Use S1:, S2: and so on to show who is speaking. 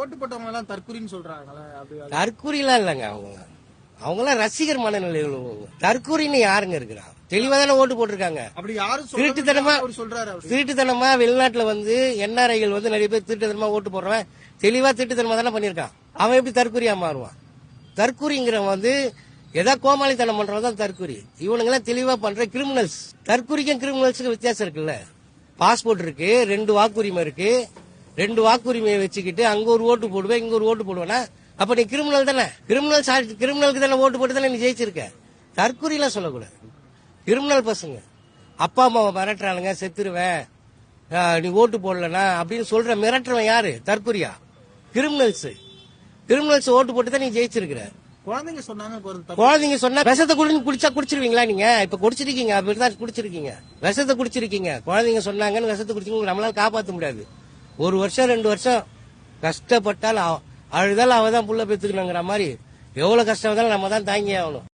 S1: ஓட்டு போட்டவங்க எல்லாம் தற்குறின்னு சொல்றாங்களே.
S2: தற்குறிலாம் இல்லங்க. அவங்களாம் ரசிகர் மனநிலை உள்ளவங்க. தற்குறின்னு யாருங்க இருக்கிறா? தெளிவா தானே ஓட்டு போட்டிருக்காங்க.
S1: அப்படி யாரும்
S2: திருட்டுத்தனமா வெளிநாட்டுல வந்து என்ஆர்ஐகள் வந்து நிறைய பேர் திருட்டுத்தனமா ஓட்டு போடுறவன் தெளிவா திருட்டுத்தனமா தானே பண்ணிருக்கான். அவன் எப்படி தற்குறியா மாறுவான்? தற்குறிங்கிறவன் வந்து ஏதா கோமாளித்தனம் பண்றவன் தான் தற்குறி. இவனுங்கெல்லாம் தெளிவா பண்ற கிரிமினல்ஸ். தற்குறிக்கும் கிரிமினல்ஸுக்கு வித்தியாசம் இருக்குல்ல. பாஸ்போர்ட் இருக்கு, 2 வாக்குரிமை இருக்கு. 2 வாக்குரிமையை வச்சுக்கிட்டு அங்க ஒரு ஓட்டு போடுவேன், இங்க ஒரு ஓட்டு போடுவேனா? அப்ப நீ கிரிமினல் தானே. கிரிமினலுக்கு தானே ஓட்டு போட்டு தானே நீ ஜெயிச்சிருக்க. தற்குறிலாம் சொல்லக்கூடாது. கிரிமினல் பசங்க அப்பா அம்மாவை மிரட்டுறானுங்க, செத்துருவேன் நீ ஓட்டு போடலனா அப்படின்னு சொல்ற மிரட்டுறவன் யாரு? தற்குறியா? கிரிமினல்ஸ் ஓட்டு போட்டு தான் நீ ஜெயிச்சிருக்கிற.
S1: குழந்தைங்க
S2: சொன்னா விஷத்தை குடிச்சா குடிச்சிருவீங்களா? நீங்க இப்ப குடிச்சிருக்கீங்க, அப்படிதான் குடிச்சிருக்கீங்க, விஷத்தை குடிச்சிருக்கீங்க. குழந்தைங்க சொன்னாங்கன்னு விஷத்தை குடிச்சிருக்கீங்க. நம்மளால காப்பாற்ற முடியாது. 1 வருஷம் 2 வருஷம் கஷ்டப்பட்டால் அழுதாலும் அவதான் புள்ள பெத்துக்கணுங்கிற மாதிரி எவ்வளவு கஷ்டம் இருந்தாலும் நம்ம தான் தாங்கி ஆகணும்.